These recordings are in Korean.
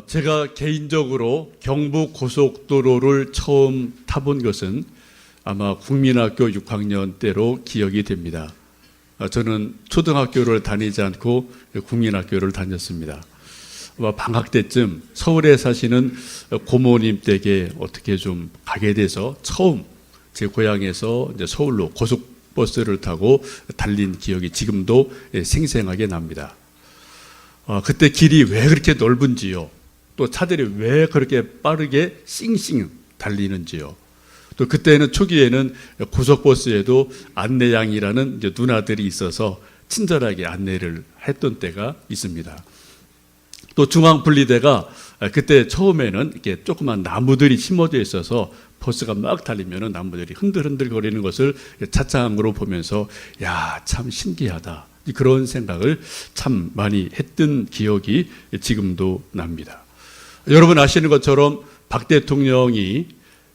제가 개인적으로 경부 고속도로를 처음 타본 것은 아마 국민학교 6학년 때로 기억이 됩니다. 저는 초등학교를 다니지 않고 국민학교를 다녔습니다. 방학 때쯤 서울에 사시는 고모님 댁에 어떻게 좀 가게 돼서 처음 제 고향에서 이제 서울로 고속버스를 타고 달린 기억이 지금도 생생하게 납니다. 그때 길이 왜 그렇게 넓은지요? 또 차들이 왜 그렇게 빠르게 싱싱 달리는지요? 또 그때는 초기에는 고속버스에도 안내양이라는 이제 누나들이 있어서 친절하게 안내를 했던 때가 있습니다. 또 중앙분리대가 그때 처음에는 이렇게 조그만 나무들이 심어져 있어서 버스가 막 달리면은 나무들이 흔들흔들 거리는 것을 차창으로 보면서 야, 참 신기하다. 그런 생각을 참 많이 했던 기억이 지금도 납니다. 여러분 아시는 것처럼 박 대통령이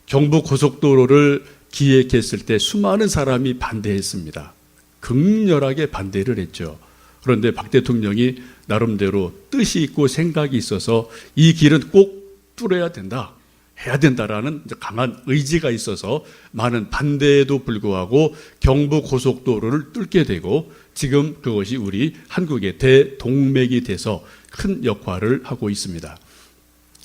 경부고속도로를 기획했을 때 수많은 사람이 반대했습니다. 극렬하게 반대를 했죠. 그런데 박 대통령이 나름대로 뜻이 있고 생각이 있어서 이 길은 꼭 뚫어야 된다, 해야 된다라는 강한 의지가 있어서 많은 반대에도 불구하고 경부고속도로를 뚫게 되고 지금 그것이 우리 한국의 대동맥이 돼서 큰 역할을 하고 있습니다.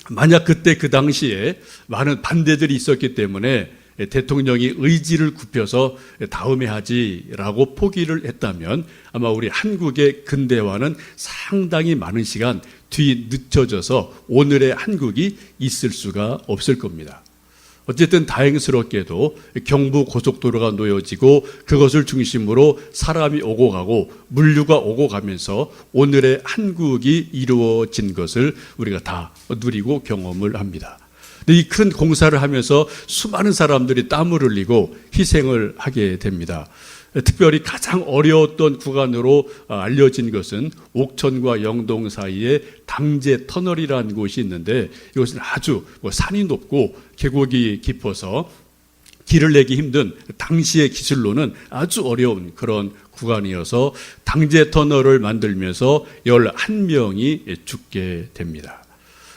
만약 그때 그 당시에 많은 반대들이 있었기 때문에 대통령이 의지를 굽혀서 다음에 하지라고 포기를 했다면 아마 우리 한국의 근대화는 상당히 많은 시간 뒤늦혀져서 오늘의 한국이 있을 수가 없을 겁니다. 어쨌든 다행스럽게도 경부고속도로가 놓여지고 그것을 중심으로 사람이 오고 가고 물류가 오고 가면서 오늘의 한국이 이루어진 것을 우리가 다 누리고 경험을 합니다. 이 큰 공사를 하면서 수많은 사람들이 땀을 흘리고 희생을 하게 됩니다. 특별히 가장 어려웠던 구간으로 알려진 것은 옥천과 영동 사이에 당제 터널이라는 곳이 있는데 이것은 아주 산이 높고 계곡이 깊어서 길을 내기 힘든 당시의 기술로는 아주 어려운 그런 구간이어서 당제 터널을 만들면서 11명이 죽게 됩니다.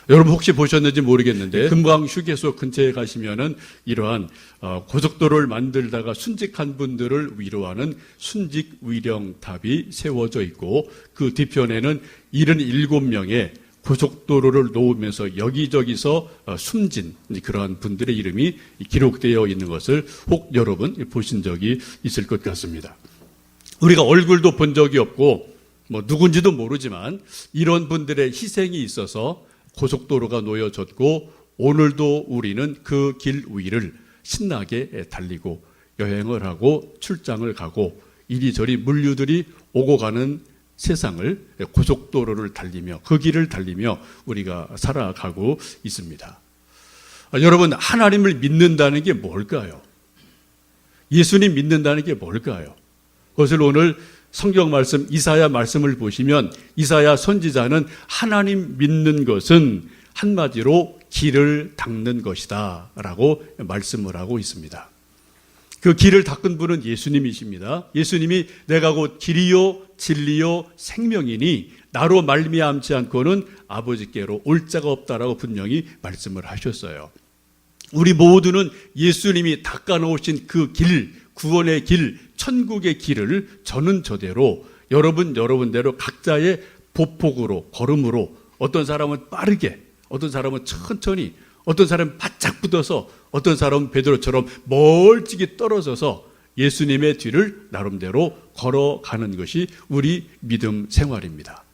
여러분 혹시 보셨는지 모르겠는데 금강 휴게소 근처에 가시면은 이러한 고속도로를 만들다가 순직한 분들을 위로하는 순직 위령탑이 세워져 있고 그 뒤편에는 77명의 고속도로를 놓으면서 여기저기서 숨진 그러한 분들의 이름이 기록되어 있는 것을 혹 여러분 보신 적이 있을 것 같습니다. 우리가 얼굴도 본 적이 없고 누군지도 모르지만 이런 분들의 희생이 있어서 고속도로가 놓여졌고 오늘도 우리는 그 길 위를 신나게 달리고 여행을 하고 출장을 가고 이리저리 물류들이 오고 가는 세상을 고속도로를 달리며 그 길을 달리며 우리가 살아가고 있습니다. 여러분 하나님을 믿는다는 게 뭘까요? 예수님 믿는다는 게 뭘까요? 그것을 오늘 성경 말씀 이사야 말씀을 보시면 이사야 선지자는 하나님 믿는 것은 한마디로 길을 닦는 것이다 라고 말씀을 하고 있습니다. 그 길을 닦은 분은 예수님이십니다. 예수님이 내가 곧 길이요 진리요 생명이니 나로 말미암지 않고는 아버지께로 올 자가 없다라고 분명히 말씀을 하셨어요. 우리 모두는 예수님이 닦아놓으신 그 길, 구원의 길, 천국의 길을 저는 저대로 여러분대로 각자의 보폭으로 걸음으로 어떤 사람은 빠르게 어떤 사람은 천천히 어떤 사람은 바짝 붙어서 어떤 사람은 베드로처럼 멀찍이 떨어져서 예수님의 뒤를 나름대로 걸어가는 것이 우리 믿음 생활입니다.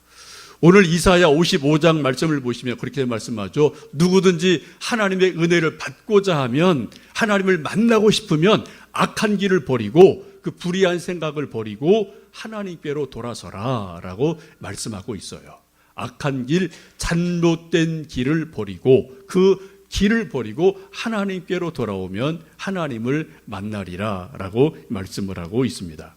오늘 이사야 55장 말씀을 보시면 그렇게 말씀하죠. 누구든지 하나님의 은혜를 받고자 하면 하나님을 만나고 싶으면 악한 길을 버리고 그 불의한 생각을 버리고 하나님께로 돌아서라 라고 말씀하고 있어요. 악한 길, 잘못된 길을 버리고 그 길을 버리고 하나님께로 돌아오면 하나님을 만나리라 라고 말씀을 하고 있습니다.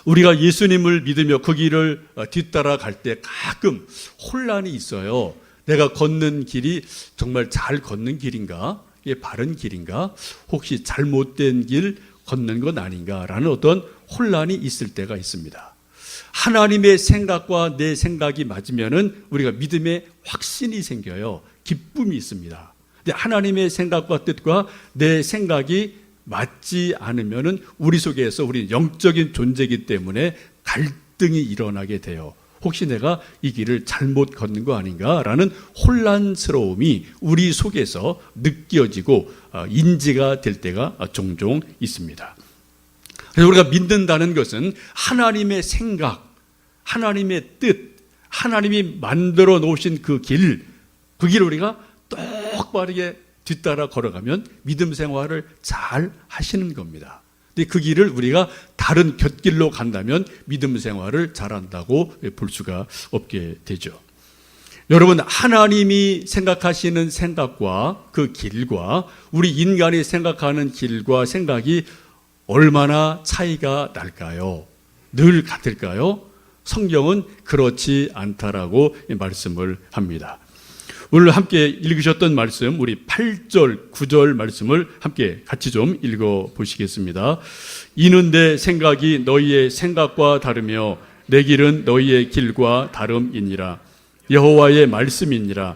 우리가 예수님을 믿으며 그 길을 뒤따라 갈 때 가끔 혼란이 있어요. 내가 걷는 길이 정말 잘 걷는 길인가? 이게 바른 길인가? 혹시 잘못된 길 걷는 건 아닌가? 라는 어떤 혼란이 있을 때가 있습니다. 하나님의 생각과 내 생각이 맞으면은 우리가 믿음의 확신이 생겨요. 기쁨이 있습니다. 근데 하나님의 생각과 뜻과 내 생각이 맞지 않으면은 우리 속에서 우리는 영적인 존재이기 때문에 갈등이 일어나게 돼요. 혹시 내가 이 길을 잘못 걷는 거 아닌가라는 혼란스러움이 우리 속에서 느껴지고 인지가 될 때가 종종 있습니다. 그래서 우리가 믿는다는 것은 하나님의 생각, 하나님의 뜻, 하나님이 만들어 놓으신 그 길을 우리가 똑바르게 뒤따라 걸어가면 믿음 생활을 잘 하시는 겁니다. 근데 그 길을 우리가 다른 곁길로 간다면 믿음 생활을 잘한다고 볼 수가 없게 되죠. 여러분, 하나님이 생각하시는 생각과 그 길과 우리 인간이 생각하는 길과 생각이 얼마나 차이가 날까요? 늘 같을까요? 성경은 그렇지 않다라고 말씀을 합니다. 오늘 함께 읽으셨던 말씀, 우리 8절, 9절 말씀을 함께 같이 좀 읽어보시겠습니다. 이는 내 생각이 너희의 생각과 다르며 내 길은 너희의 길과 다름이니라. 여호와의 말씀이니라.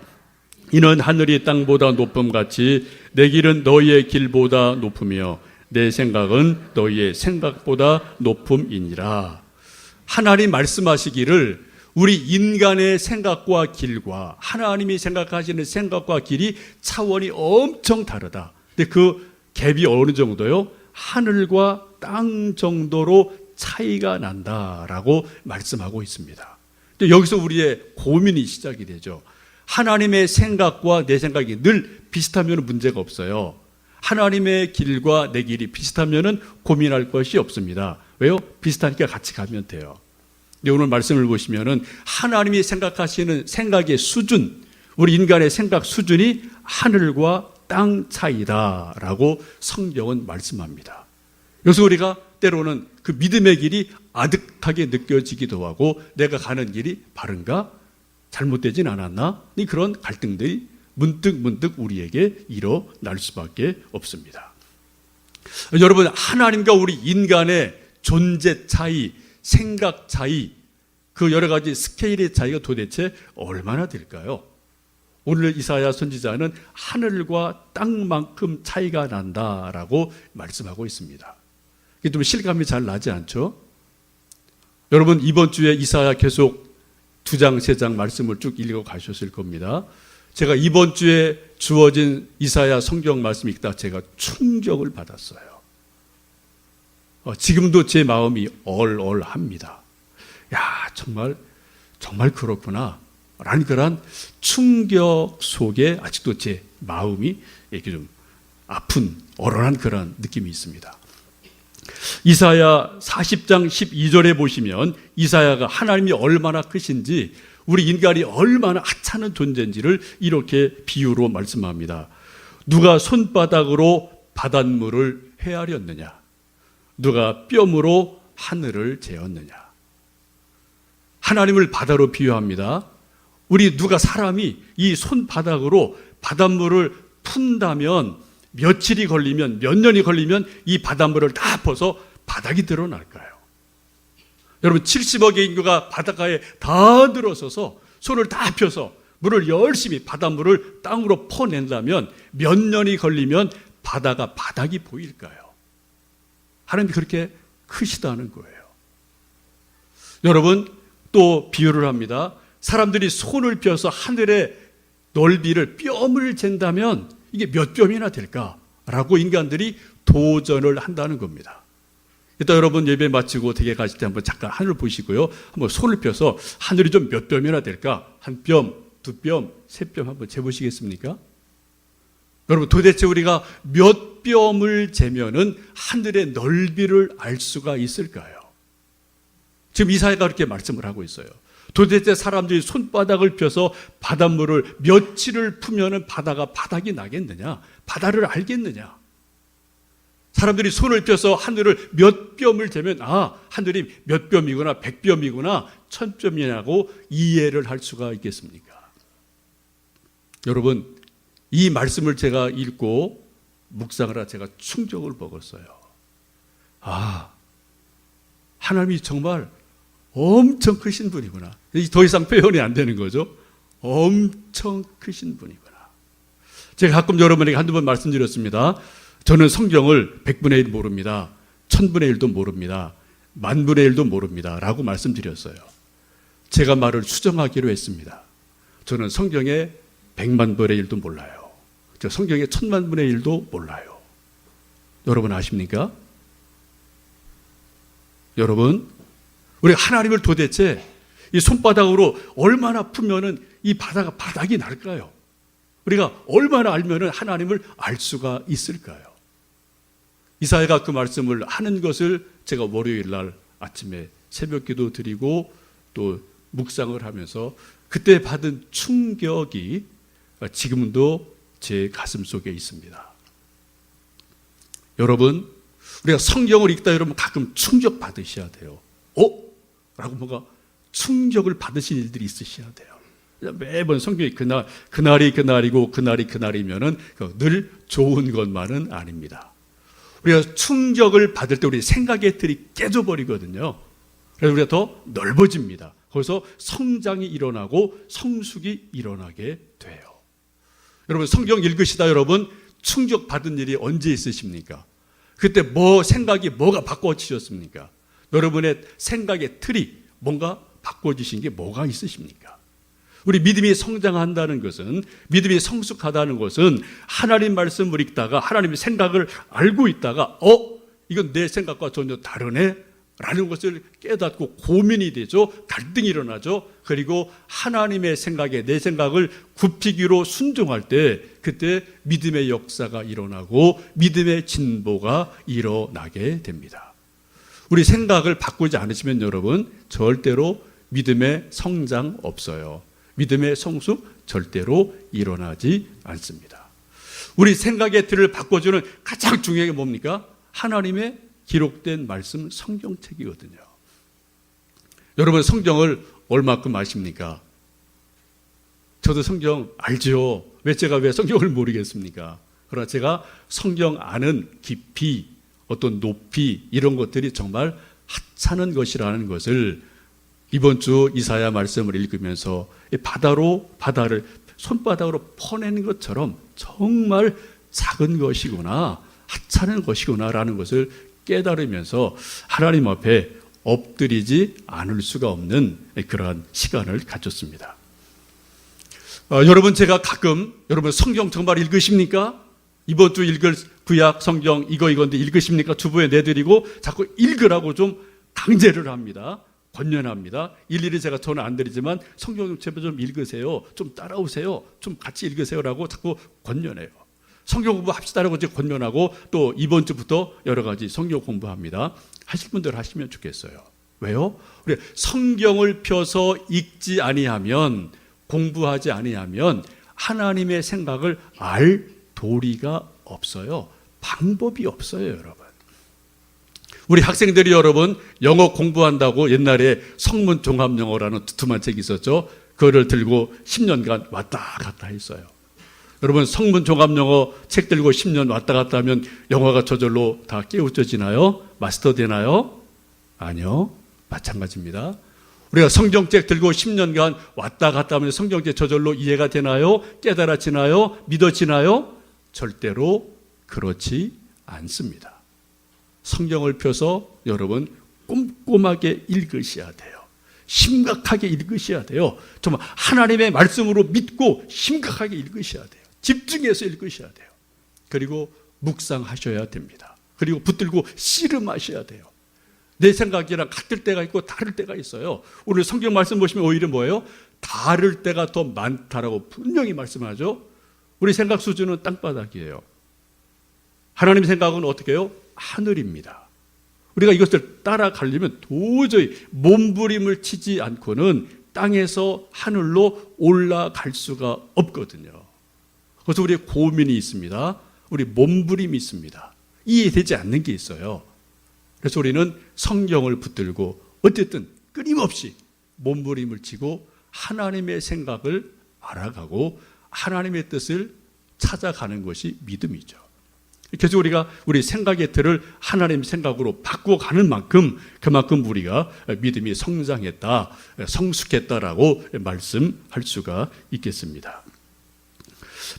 이는 하늘이 땅보다 높음같이 내 길은 너희의 길보다 높으며 내 생각은 너희의 생각보다 높음이니라. 하나님 말씀하시기를 우리 인간의 생각과 길과 하나님이 생각하시는 생각과 길이 차원이 엄청 다르다. 근데 그 갭이 어느 정도요? 하늘과 땅 정도로 차이가 난다라고 말씀하고 있습니다. 근데 여기서 우리의 고민이 시작이 되죠. 하나님의 생각과 내 생각이 늘 비슷하면 문제가 없어요. 하나님의 길과 내 길이 비슷하면 고민할 것이 없습니다. 왜요? 비슷하니까 같이 가면 돼요. 오늘 말씀을 보시면은 하나님이 생각하시는 생각의 수준, 우리 인간의 생각 수준이 하늘과 땅 차이다라고 성경은 말씀합니다. 그래서 우리가 때로는 그 믿음의 길이 아득하게 느껴지기도 하고 내가 가는 길이 바른가? 잘못되진 않았나? 그런 갈등들이 문득 우리에게 일어날 수밖에 없습니다. 여러분, 하나님과 우리 인간의 존재 차이, 생각 차이, 그 여러 가지 스케일의 차이가 도대체 얼마나 될까요? 오늘 이사야 선지자는 하늘과 땅만큼 차이가 난다라고 말씀하고 있습니다. 이게 좀 실감이 잘 나지 않죠? 여러분, 이번 주에 이사야 계속 2장, 3장 말씀을 쭉 읽어 가셨을 겁니다. 제가 이번 주에 주어진 이사야 성경 말씀 읽다 제가 충격을 받았어요. 지금도 제 마음이 얼얼합니다. 야, 정말 그렇구나 라는 그런 충격 속에 아직도 제 마음이 이렇게 좀 아픈 얼얼한 그런 느낌이 있습니다. 이사야 40장 12절에 보시면 이사야가 하나님이 얼마나 크신지, 우리 인간이 얼마나 하찮은 존재인지를 이렇게 비유로 말씀합니다. 누가 손바닥으로 바닷물을 헤아렸느냐? 누가 뼘으로 하늘을 재었느냐? 하나님을 바다로 비유합니다. 우리 사람이 이 손바닥으로 바닷물을 푼다면 며칠이 걸리면, 몇 년이 걸리면 이 바닷물을 다 퍼서 바닥이 드러날까요? 여러분, 70억의 인구가 바닷가에 다 들어서서 손을 다 펴서 물을 열심히 바닷물을 땅으로 퍼낸다면 몇 년이 걸리면 바닥이 보일까요? 하나님이 그렇게 크시다는 거예요. 여러분, 또 비유를 합니다. 사람들이 손을 펴서 하늘의 넓이를 뼘을 잰다면 이게 몇 뼘이나 될까라고 인간들이 도전을 한다는 겁니다. 일단 여러분 예배 마치고 댁에 가실 때 한번 잠깐 하늘 보시고요. 한번 손을 펴서 하늘이 좀 몇 뼘이나 될까? 한 뼘, 두 뼘, 세 뼘 한번 재보시겠습니까? 여러분, 도대체 우리가 몇 뼘을 재면은 하늘의 넓이를 알 수가 있을까요? 지금 이사야가 그렇게 말씀을 하고 있어요. 도대체 사람들이 손바닥을 펴서 바닷물을 며칠을 푸면은 바닥이 나겠느냐? 바다를 알겠느냐? 사람들이 손을 펴서 하늘을 몇 뼘을 재면 하늘이 몇 뼘이구나, 100뼘이구나, 1000뼘이라고 이해를 할 수가 있겠습니까? 여러분, 이 말씀을 제가 읽고 묵상을 하다 제가 충격을 먹었어요. 하나님이 정말 엄청 크신 분이구나. 더 이상 표현이 안 되는 거죠. 엄청 크신 분이구나. 제가 가끔 여러분에게 한두 번 말씀드렸습니다. 저는 성경을 100분의 1 모릅니다. 1000분의 1도 모릅니다. 10,000분의 1도 모릅니다. 라고 말씀드렸어요. 제가 말을 수정하기로 했습니다. 저는 성경의 100만 분의 1도 몰라요. 저 성경의 1000만 분의 1도 몰라요. 여러분 아십니까? 여러분, 우리 하나님을 도대체 이 손바닥으로 얼마나 풀면은 이 바닥이 날까요? 우리가 얼마나 알면은 하나님을 알 수가 있을까요? 이사야가 그 말씀을 하는 것을 제가 월요일 날 아침에 새벽 기도 드리고 또 묵상을 하면서 그때 받은 충격이 지금도 제 가슴 속에 있습니다. 여러분, 우리가 성경을 읽다 여러분 가끔 충격 받으셔야 돼요. 라고 뭔가 충격을 받으신 일들이 있으셔야 돼요. 매번 성경이 그날이 그날이고 그날이 그날이면은 늘 좋은 것만은 아닙니다. 우리가 충격을 받을 때 우리 생각의 틀이 깨져버리거든요. 그래서 우리가 더 넓어집니다. 거기서 성장이 일어나고 성숙이 일어나게 돼요. 여러분 성경 읽으시다 여러분 충격 받은 일이 언제 있으십니까? 그때 생각이 뭐가 바꿔지셨습니까? 여러분의 생각의 틀이 뭔가 바꿔지신 게 뭐가 있으십니까? 우리 믿음이 성장한다는 것은, 믿음이 성숙하다는 것은 하나님 말씀을 읽다가 하나님의 생각을 알고 있다가 이건 내 생각과 전혀 다르네 라는 것을 깨닫고 고민이 되죠. 갈등이 일어나죠. 그리고 하나님의 생각에 내 생각을 굽히기로 순종할 때 그때 믿음의 역사가 일어나고 믿음의 진보가 일어나게 됩니다. 우리 생각을 바꾸지 않으시면 여러분 절대로 믿음의 성장 없어요. 믿음의 성숙 절대로 일어나지 않습니다. 우리 생각의 틀을 바꿔주는 가장 중요한 게 뭡니까? 하나님의 기록된 말씀 성경책이거든요. 여러분 성경을 얼마큼 아십니까? 저도 성경 알죠. 제가 왜 성경을 모르겠습니까? 그러나 제가 성경 아는 깊이, 어떤 높이 이런 것들이 정말 하찮은 것이라는 것을 이번 주 이사야 말씀을 읽으면서 바다를 손바닥으로 퍼내는 것처럼 정말 작은 것이구나, 하찮은 것이구나라는 것을 깨달으면서 하나님 앞에 엎드리지 않을 수가 없는 그러한 시간을 가졌습니다. 여러분 제가 가끔 여러분 성경 정말 읽으십니까? 이번 주 읽을 구약 성경 이건데 읽으십니까? 주부에 내드리고 자꾸 읽으라고 좀 강제를 합니다. 권면합니다. 일일이 제가 전화 안 드리지만 성경 좀 제발 좀 읽으세요. 좀 따라오세요. 좀 같이 읽으세요라고 자꾸 권면해요. 성경 공부합시다라고 이제 권면하고 또 이번 주부터 여러 가지 성경 공부합니다. 하실 분들 하시면 좋겠어요. 왜요? 우리 성경을 펴서 읽지 아니하면 공부하지 아니하면 하나님의 생각을 알 도리가 없어요. 방법이 없어요, 여러분. 우리 학생들이 여러분 영어 공부한다고 옛날에 성문 종합 영어라는 두툼한 책이 있었죠. 그거를 들고 10년간 왔다 갔다 했어요. 여러분 성문 종합 영어 책 들고 10년 왔다 갔다 하면 영어가 저절로 다 깨우쳐지나요? 마스터 되나요? 아니요. 마찬가지입니다. 우리가 성경책 들고 10년간 왔다 갔다 하면 성경책 저절로 이해가 되나요? 깨달아지나요? 믿어지나요? 절대로 그렇지 않습니다. 성경을 펴서 여러분 꼼꼼하게 읽으셔야 돼요. 심각하게 읽으셔야 돼요. 정말 하나님의 말씀으로 믿고 심각하게 읽으셔야 돼요. 집중해서 읽으셔야 돼요. 그리고 묵상하셔야 됩니다. 그리고 붙들고 씨름하셔야 돼요. 내 생각이랑 같을 때가 있고 다를 때가 있어요. 오늘 성경 말씀 보시면 오히려 뭐예요? 다를 때가 더 많다라고 분명히 말씀하죠. 우리 생각 수준은 땅바닥이에요. 하나님 생각은 어떻게 해요? 하늘입니다. 우리가 이것을 따라가려면 도저히 몸부림을 치지 않고는 땅에서 하늘로 올라갈 수가 없거든요. 그래서 우리의 고민이 있습니다. 우리 몸부림이 있습니다. 이해되지 않는 게 있어요. 그래서 우리는 성경을 붙들고 어쨌든 끊임없이 몸부림을 치고 하나님의 생각을 알아가고 하나님의 뜻을 찾아가는 것이 믿음이죠. 계속 우리가 우리 생각의 틀을 하나님 생각으로 바꿔가는 만큼 그만큼 우리가 믿음이 성장했다, 성숙했다라고 말씀할 수가 있겠습니다.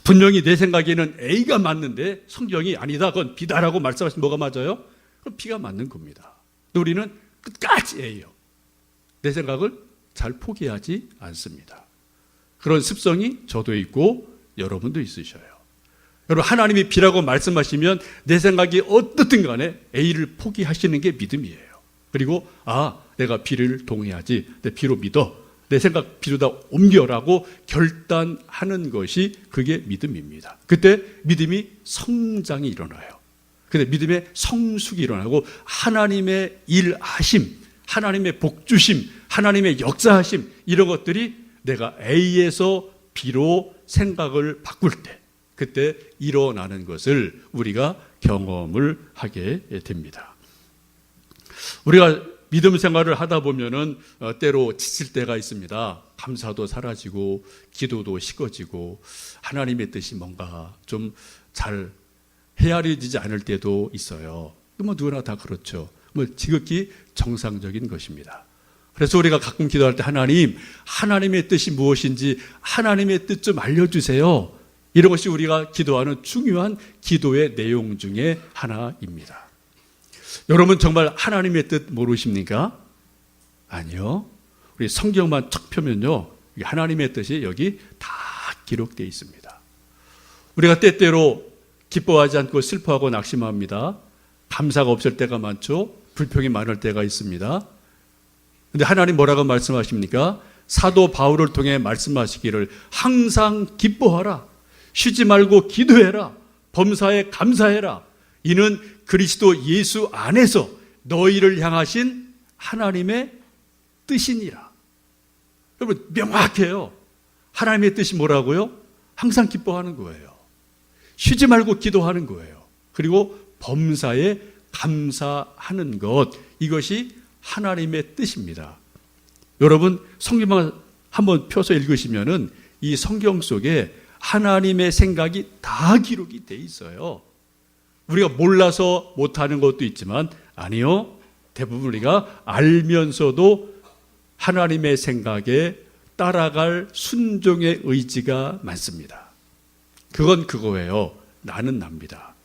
분명히 내 생각에는 A가 맞는데 성경이 아니다, 그건 B다라고 말씀하시면 뭐가 맞아요? 그럼 B가 맞는 겁니다. 우리는 끝까지 A요. 내 생각을 잘 포기하지 않습니다. 그런 습성이 저도 있고 여러분도 있으셔요. 여러분, 하나님이 B라고 말씀하시면 내 생각이 어떻든 간에 A를 포기하시는 게 믿음이에요. 그리고 내가 B를 동의하지, 내 B로 믿어, 내 생각 B로 다 옮겨라고 결단하는 것이 그게 믿음입니다. 그때 믿음이 성장이 일어나요. 근데 믿음의 성숙이 일어나고 하나님의 일하심, 하나님의 복주심, 하나님의 역사하심, 이런 것들이 내가 A에서 B로 생각을 바꿀 때, 그때 일어나는 것을 우리가 경험을 하게 됩니다. 우리가 믿음 생활을 하다 보면은 때로 지칠 때가 있습니다. 감사도 사라지고 기도도 식어지고 하나님의 뜻이 뭔가 좀 잘 헤아려지지 않을 때도 있어요. 뭐 누구나 다 그렇죠. 뭐 지극히 정상적인 것입니다. 그래서 우리가 가끔 기도할 때 하나님의 뜻이 무엇인지 하나님의 뜻 좀 알려주세요. 이런 것이 우리가 기도하는 중요한 기도의 내용 중에 하나입니다. 여러분 정말 하나님의 뜻 모르십니까? 아니요. 우리 성경만 척 펴면요, 하나님의 뜻이 여기 다 기록되어 있습니다. 우리가 때때로 기뻐하지 않고 슬퍼하고 낙심합니다. 감사가 없을 때가 많죠. 불평이 많을 때가 있습니다. 근데 하나님 뭐라고 말씀하십니까? 사도 바울을 통해 말씀하시기를 항상 기뻐하라, 쉬지 말고 기도해라, 범사에 감사해라, 이는 그리스도 예수 안에서 너희를 향하신 하나님의 뜻이니라. 여러분 명확해요. 하나님의 뜻이 뭐라고요? 항상 기뻐하는 거예요. 쉬지 말고 기도하는 거예요. 그리고 범사에 감사하는 것, 이것이 하나님의 뜻입니다. 여러분 성경만 한번 펴서 읽으시면은 이 성경 속에 하나님의 생각이 다 기록이 돼 있어요. 우리가 몰라서 못하는 것도 있지만 아니요, 대부분 우리가 알면서도 하나님의 생각에 따라갈 순종의 의지가 많습니다. 그건 그거예요. 나는 납니다.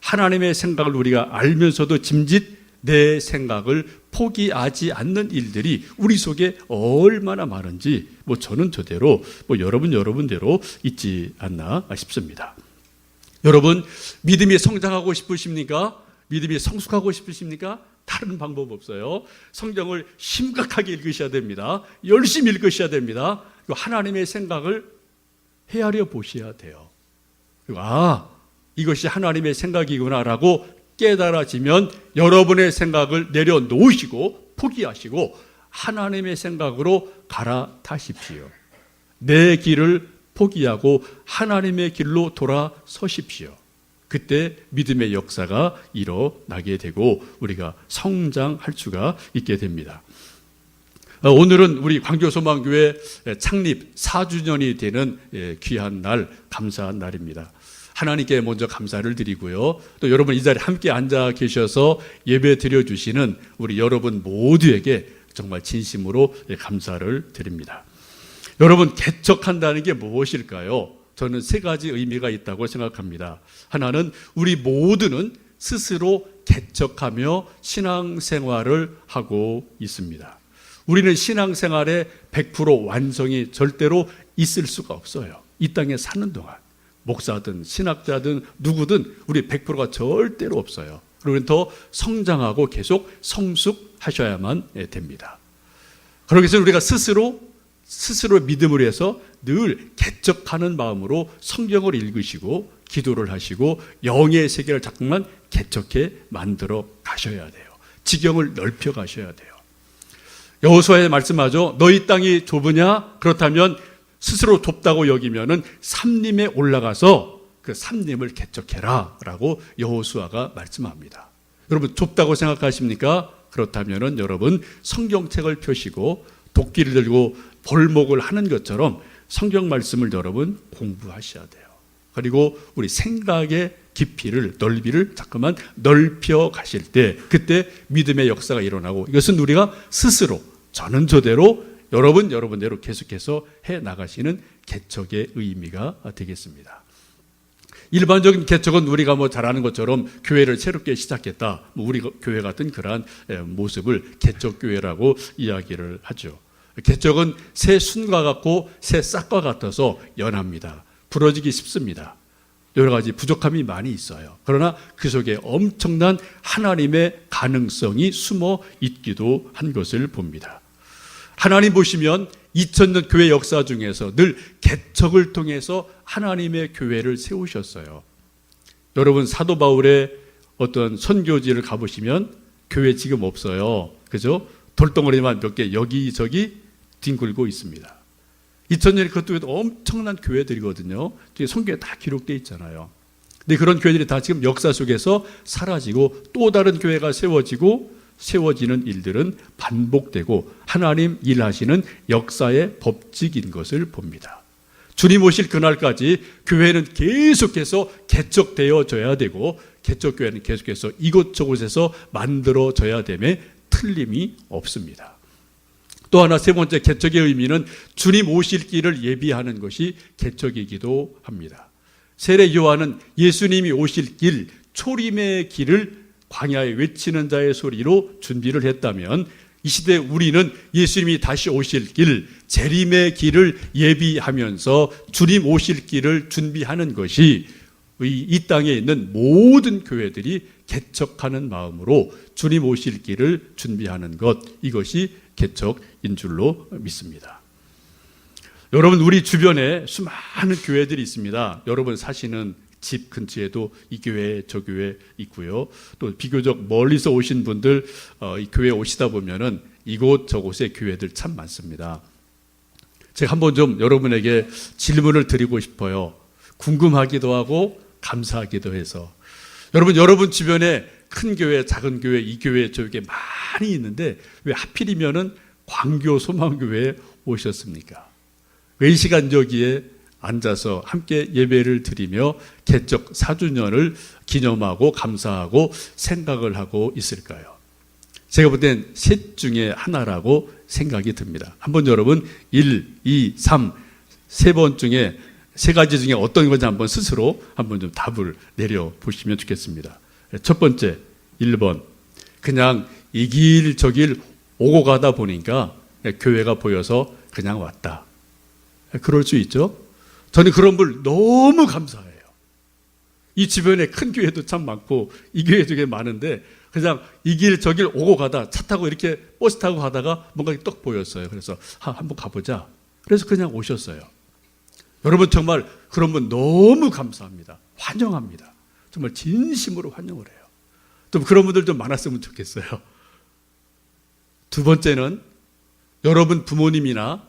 하나님의 생각을 우리가 알면서도 짐짓 내 생각을 포기하지 않는 일들이 우리 속에 얼마나 많은지 저는 저대로 여러분대로 있지 않나 싶습니다. 여러분 믿음이 성장하고 싶으십니까? 믿음이 성숙하고 싶으십니까? 다른 방법 없어요. 성경을 심각하게 읽으셔야 됩니다. 열심히 읽으셔야 됩니다. 하나님의 생각을 헤아려 보셔야 돼요. 그리고 이것이 하나님의 생각이구나라고 깨달아지면 여러분의 생각을 내려놓으시고 포기하시고 하나님의 생각으로 갈아타십시오. 내 길을 포기하고 하나님의 길로 돌아서십시오. 그때 믿음의 역사가 일어나게 되고 우리가 성장할 수가 있게 됩니다. 오늘은 우리 광교소망교회 창립 4주년이 되는 귀한 날, 감사한 날입니다. 하나님께 먼저 감사를 드리고요. 또 여러분 이 자리에 함께 앉아 계셔서 예배 드려주시는 우리 여러분 모두에게 정말 진심으로 감사를 드립니다. 여러분 개척한다는 게 무엇일까요? 저는 세 가지 의미가 있다고 생각합니다. 하나는 우리 모두는 스스로 개척하며 신앙생활을 하고 있습니다. 우리는 신앙생활에 100% 완성이 절대로 있을 수가 없어요. 이 땅에 사는 동안 목사든 신학자든 누구든 우리 100%가 절대로 없어요. 그리고 더 성장하고 계속 성숙하셔야만 됩니다. 그러기 위해서 우리가 스스로 믿음을 해서 늘 개척하는 마음으로 성경을 읽으시고 기도를 하시고 영의 세계를 자꾸만 개척해 만들어 가셔야 돼요. 지경을 넓혀 가셔야 돼요. 여호수아의 말씀하죠. 너희 땅이 좁으냐? 그렇다면 스스로 좁다고 여기면은 삼림에 올라가서 그 삼림을 개척해라 라고 여호수아가 말씀합니다. 여러분 좁다고 생각하십니까? 그렇다면은 여러분 성경책을 펴시고 도끼를 들고 벌목을 하는 것처럼 성경 말씀을 여러분 공부하셔야 돼요. 그리고 우리 생각의 깊이를, 넓이를 자꾸만 넓혀 가실 때 그때 믿음의 역사가 일어나고, 이것은 우리가 스스로 저는 저대로 여러분대로 계속해서 해 나가시는 개척의 의미가 되겠습니다. 일반적인 개척은 우리가 잘 아는 것처럼 교회를 새롭게 시작했다, 우리 교회 같은 그러한 모습을 개척교회라고 이야기를 하죠. 개척은 새 순과 같고 새 싹과 같아서 연합니다. 부러지기 쉽습니다. 여러 가지 부족함이 많이 있어요. 그러나 그 속에 엄청난 하나님의 가능성이 숨어 있기도 한 것을 봅니다. 하나님 보시면 2000년 교회 역사 중에서 늘 개척을 통해서 하나님의 교회를 세우셨어요. 여러분 사도 바울의 어떤 선교지를 가보시면 교회 지금 없어요. 그죠? 돌덩어리만 몇 개 여기저기 뒹굴고 있습니다. 2000년에 그것도 엄청난 교회들이거든요. 뒤에 성경에 다 기록되어 있잖아요. 근데 그런 교회들이 다 지금 역사 속에서 사라지고 또 다른 교회가 세워지는 일들은 반복되고 하나님 일하시는 역사의 법칙인 것을 봅니다. 주님 오실 그날까지 교회는 계속해서 개척되어져야 되고, 개척교회는 계속해서 이곳저곳에서 만들어져야 됨에 틀림이 없습니다. 또 하나, 세 번째 개척의 의미는 주님 오실 길을 예비하는 것이 개척이기도 합니다. 세례 요한은 예수님이 오실 길, 초림의 길을 광야에 외치는 자의 소리로 준비를 했다면, 이 시대 우리는 예수님이 다시 오실 길, 재림의 길을 예비하면서 주님 오실 길을 준비하는 것이 이 땅에 있는 모든 교회들이 개척하는 마음으로 주님 오실 길을 준비하는 것, 이것이 개척인 줄로 믿습니다. 여러분, 우리 주변에 수많은 교회들이 있습니다. 여러분 사시는 집 근처에도 이 교회 저 교회 있고요. 또 비교적 멀리서 오신 분들 이 교회에 오시다 보면은 이곳 저곳에 교회들 참 많습니다. 제가 한번 좀 여러분에게 질문을 드리고 싶어요. 궁금하기도 하고 감사하기도 해서. 여러분 주변에 큰 교회, 작은 교회, 이 교회, 저 교회 많이 있는데 왜 하필이면은 광교 소망교회에 오셨습니까? 왜 이 시간 저기에 앉아서 함께 예배를 드리며 개척 4주년을 기념하고 감사하고 생각을 하고 있을까요? 제가 볼 땐 셋 중에 하나라고 생각이 듭니다. 한번 여러분 1, 2, 3, 세 번 중에 세 가지 중에 어떤 건지 한번 스스로 한번 좀 답을 내려보시면 좋겠습니다. 첫 번째, 1번. 그냥 이 길 저 길 오고 가다 보니까 교회가 보여서 그냥 왔다. 그럴 수 있죠. 저는 그런 분 너무 감사해요. 이 주변에 큰 교회도 참 많고 이 교회 되게 많은데 그냥 이 길 저 길 오고 가다 차 타고 이렇게 버스 타고 가다가 뭔가 떡 보였어요. 그래서 한번 가보자. 그래서 그냥 오셨어요. 여러분 정말 그런 분 너무 감사합니다. 환영합니다. 정말 진심으로 환영을 해요. 좀 그런 분들 좀 많았으면 좋겠어요. 두 번째는 여러분 부모님이나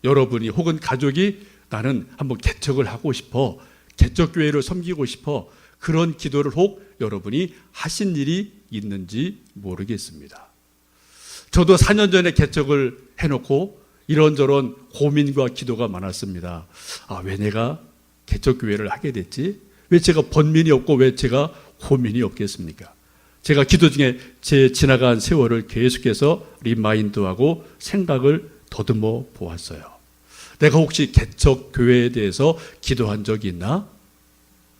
여러분이 혹은 가족이 나는 한번 개척을 하고 싶어, 개척교회를 섬기고 싶어, 그런 기도를 혹 여러분이 하신 일이 있는지 모르겠습니다. 저도 4년 전에 개척을 해놓고 이런저런 고민과 기도가 많았습니다. 왜 내가 개척교회를 하게 됐지? 왜 제가 번민이 없고 왜 제가 고민이 없겠습니까? 제가 기도 중에 제 지나간 세월을 계속해서 리마인드하고 생각을 더듬어 보았어요. 내가 혹시 개척교회에 대해서 기도한 적이 있나?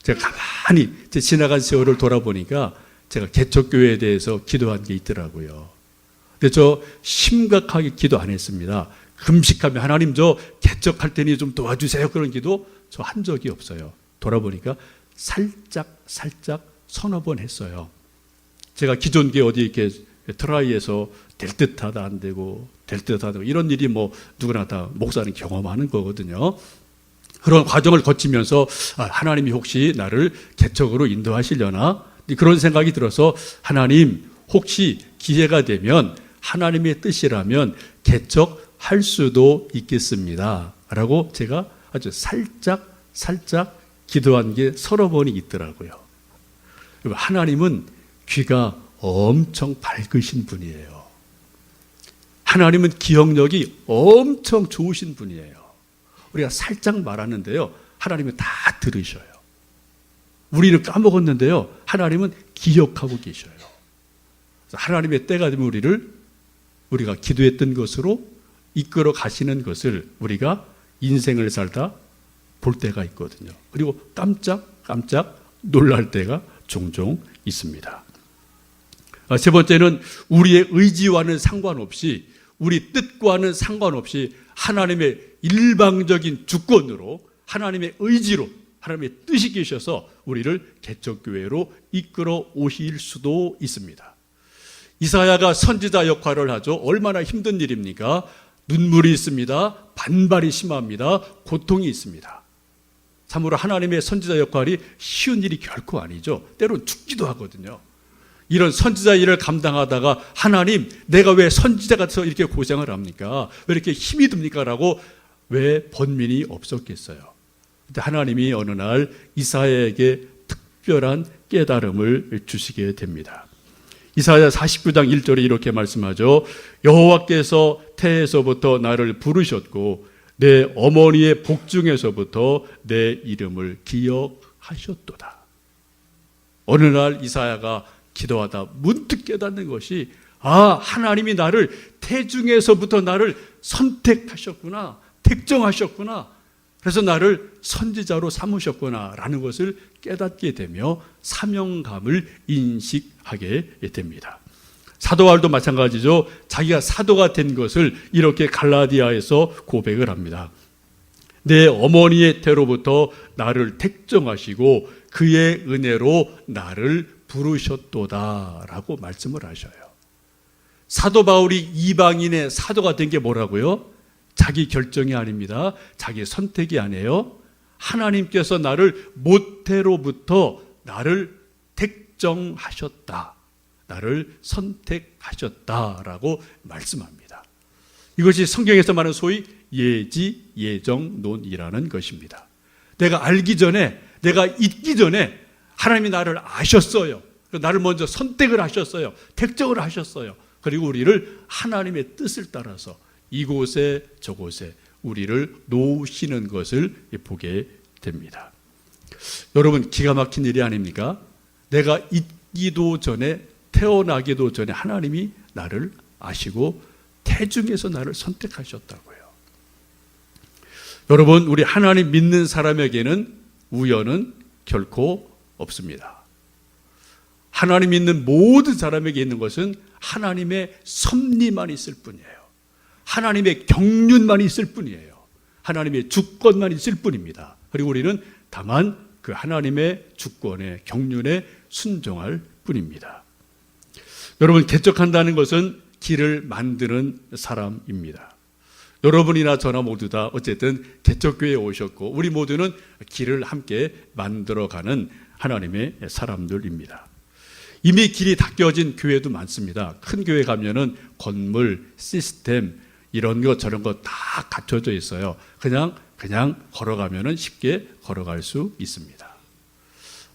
제가 가만히 제 지나간 세월을 돌아보니까 제가 개척교회에 대해서 기도한 게 있더라고요. 근데 저 심각하게 기도 안 했습니다. 금식하며 하나님 저 개척할 테니 좀 도와주세요. 그런 기도 저 한 적이 없어요. 돌아보니까 살짝 서너 번 했어요. 제가 기존 게 어디 이렇게 트라이에서 될 듯하다 안 되고 될 듯하다 이런 일이 뭐 누구나 다 목사는 경험하는 거거든요. 그런 과정을 거치면서 하나님이 혹시 나를 개척으로 인도하시려나 그런 생각이 들어서 하나님 혹시 기회가 되면 하나님의 뜻이라면 개척할 수도 있겠습니다 라고 제가 아주 살짝 기도한 게 서너 번이 있더라고요. 하나님은 귀가 엄청 밝으신 분이에요. 하나님은 기억력이 엄청 좋으신 분이에요. 우리가 살짝 말하는데요, 하나님은 다 들으셔요. 우리는 까먹었는데요. 하나님은 기억하고 계셔요. 하나님의 때가 되면 우리가 기도했던 것으로 이끌어 가시는 것을 우리가 인생을 살다 볼 때가 있거든요. 그리고 깜짝 놀랄 때가 종종 있습니다. 세 번째는 우리의 의지와는 상관없이, 우리 뜻과는 상관없이 하나님의 일방적인 주권으로, 하나님의 의지로, 하나님의 뜻이 계셔서 우리를 개척교회로 이끌어 오실 수도 있습니다. 이사야가 선지자 역할을 하죠. 얼마나 힘든 일입니까? 눈물이 있습니다. 반발이 심합니다. 고통이 있습니다. 참으로 하나님의 선지자 역할이 쉬운 일이 결코 아니죠. 때로는 죽기도 하거든요. 이런 선지자 일을 감당하다가 하나님, 내가 왜 선지자가 돼서 이렇게 고생을 합니까? 왜 이렇게 힘이 듭니까? 라고 왜 번민이 없었겠어요? 근데 하나님이 어느 날 이사야에게 특별한 깨달음을 주시게 됩니다. 이사야 49장 1절에 이렇게 말씀하죠. 여호와께서 태에서부터 나를 부르셨고 내 어머니의 복중에서부터 내 이름을 기억하셨도다. 어느 날 이사야가 기도하다 문득 깨닫는 것이, 하나님이 나를 태중에서부터 나를 선택하셨구나, 택정하셨구나, 그래서 나를 선지자로 삼으셨구나 라는 것을 깨닫게 되며 사명감을 인식하게 됩니다. 사도 바울도 마찬가지죠. 자기가 사도가 된 것을 이렇게 갈라디아에서 고백을 합니다. 내 어머니의 태로부터 나를 택정하시고 그의 은혜로 나를 부르셨도다 라고 말씀을 하셔요. 사도 바울이 이방인의 사도가 된 게 뭐라고요? 자기 결정이 아닙니다. 자기 선택이 아니에요. 하나님께서 나를 모태로부터 나를 택정하셨다, 나를 선택하셨다라고 말씀합니다. 이것이 성경에서 말하는 소위 예지, 예정, 논이라는 것입니다. 내가 알기 전에, 내가 있기 전에 하나님이 나를 아셨어요. 나를 먼저 선택을 하셨어요. 택정을 하셨어요. 그리고 우리를 하나님의 뜻을 따라서 이곳에 저곳에 우리를 놓으시는 것을 보게 됩니다. 여러분, 기가 막힌 일이 아닙니까? 내가 있기도 전에, 태어나기도 전에 하나님이 나를 아시고 태중에서 나를 선택하셨다고요. 여러분, 우리 하나님 믿는 사람에게는 우연은 결코 없습니다. 하나님 믿는 모든 사람에게 있는 것은 하나님의 섭리만 있을 뿐이에요. 하나님의 경륜만 있을 뿐이에요. 하나님의 주권만 있을 뿐입니다. 그리고 우리는 다만 그 하나님의 주권에, 경륜에 순종할 뿐입니다. 여러분, 개척한다는 것은 길을 만드는 사람입니다. 여러분이나 저나 모두 다 어쨌든 개척교회에 오셨고 우리 모두는 길을 함께 만들어가는 하나님의 사람들입니다. 이미 길이 닦여진 교회도 많습니다. 큰 교회 가면은 건물, 시스템 이런 것 저런 거 다 갖춰져 있어요. 그냥 걸어가면은 쉽게 걸어갈 수 있습니다.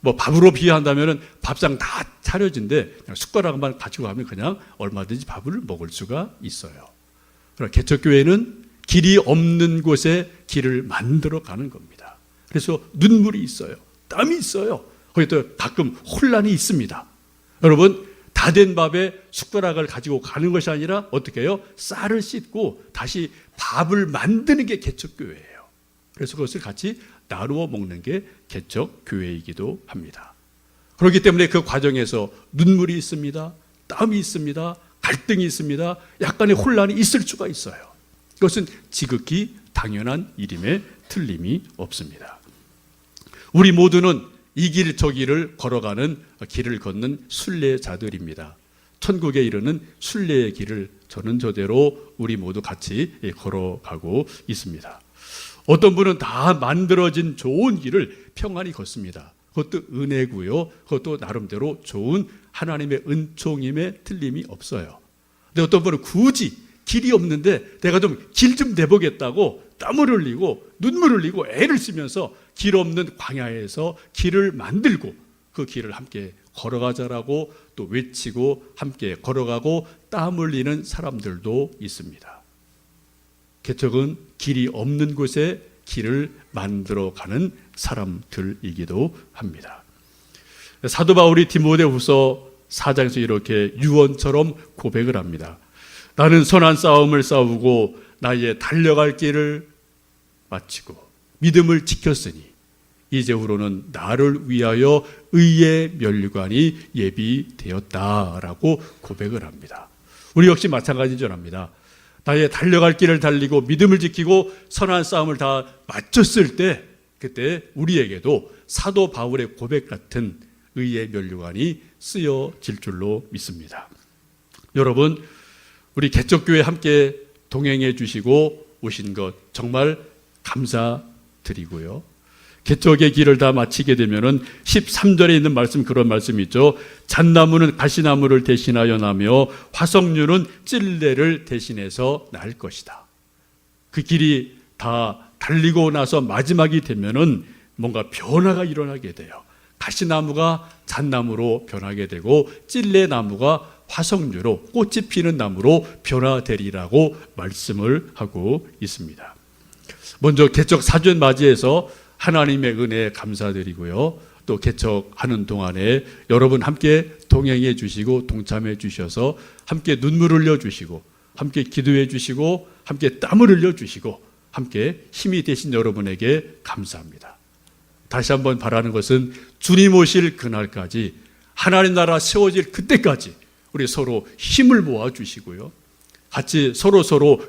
뭐 밥으로 비유한다면은 밥상 다 차려진데 그냥 숟가락만 가지고 가면 그냥 얼마든지 밥을 먹을 수가 있어요. 그러나 개척교회는 길이 없는 곳에 길을 만들어 가는 겁니다. 그래서 눈물이 있어요. 땀이 있어요. 거기도 가끔 혼란이 있습니다. 여러분, 다 된 밥에 숟가락을 가지고 가는 것이 아니라 어떻게 해요? 쌀을 씻고 다시 밥을 만드는 게 개척교회예요. 그래서 그것을 같이 나누어 먹는 게 개척교회이기도 합니다. 그렇기 때문에 그 과정에서 눈물이 있습니다. 땀이 있습니다. 갈등이 있습니다. 약간의 혼란이 있을 수가 있어요. 그것은 지극히 당연한 일임에 틀림이 없습니다. 우리 모두는 이 길 저 길을 걸어가는 길을 걷는 순례자들입니다. 천국에 이르는 순례의 길을 저는 저대로 우리 모두 같이 걸어가고 있습니다. 어떤 분은 다 만들어진 좋은 길을 평안히 걷습니다. 그것도 은혜고요. 그것도 나름대로 좋은 하나님의 은총임에 틀림이 없어요. 근데 어떤 분은 굳이 길이 없는데 내가 좀 길 좀 내보겠다고 땀을 흘리고 눈물을 흘리고 애를 쓰면서 길 없는 광야에서 길을 만들고 그 길을 함께 걸어가자라고 또 외치고 함께 걸어가고 땀 흘리는 사람들도 있습니다. 개척은 길이 없는 곳에 길을 만들어가는 사람들이기도 합니다. 사도 바울이 디모데후서 4장에서 이렇게 유언처럼 고백을 합니다. 나는 선한 싸움을 싸우고 나의 달려갈 길을 마치고 믿음을 지켰으니 이제후로는 나를 위하여 의의 면류관이 예비되었다라고 고백을 합니다. 우리 역시 마찬가지인 줄 압니다. 나의 달려갈 길을 달리고 믿음을 지키고 선한 싸움을 다 마쳤을 때 그때 우리에게도 사도 바울의 고백 같은 의의 면류관이 쓰여질 줄로 믿습니다. 여러분, 우리 개척교회 함께 동행해 주시고 오신 것 정말 감사드리고요. 개척의 길을 다 마치게 되면은 13절에 있는 말씀, 그런 말씀이 있죠. 잣나무는 가시나무를 대신하여 나며 화석류는 찔레를 대신해서 날 것이다. 그 길이 다 달리고 나서 마지막이 되면은 뭔가 변화가 일어나게 돼요. 가시나무가 잣나무로 변하게 되고 찔레나무가 화석류로, 꽃이 피는 나무로 변화되리라고 말씀을 하고 있습니다. 먼저 개척 4주년 맞이해서 하나님의 은혜에 감사드리고요. 또 개척하는 동안에 여러분 함께 동행해 주시고 동참해 주셔서 함께 눈물 흘려 주시고 함께 기도해 주시고 함께 땀을 흘려 주시고 함께 힘이 되신 여러분에게 감사합니다. 다시 한번 바라는 것은 주님 오실 그날까지, 하나님 나라 세워질 그때까지 우리 서로 힘을 모아 주시고요. 같이 서로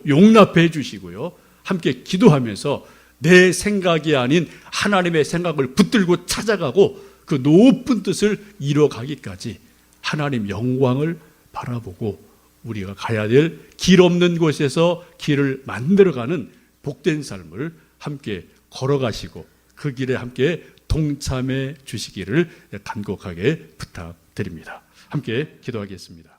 용납해 주시고요. 함께 기도하면서 내 생각이 아닌 하나님의 생각을 붙들고 찾아가고 그 높은 뜻을 이뤄가기까지 하나님 영광을 바라보고 우리가 가야 될 길 없는 곳에서 길을 만들어가는 복된 삶을 함께 걸어가시고 그 길에 함께 동참해 주시기를 간곡하게 부탁드립니다. 함께 기도하겠습니다.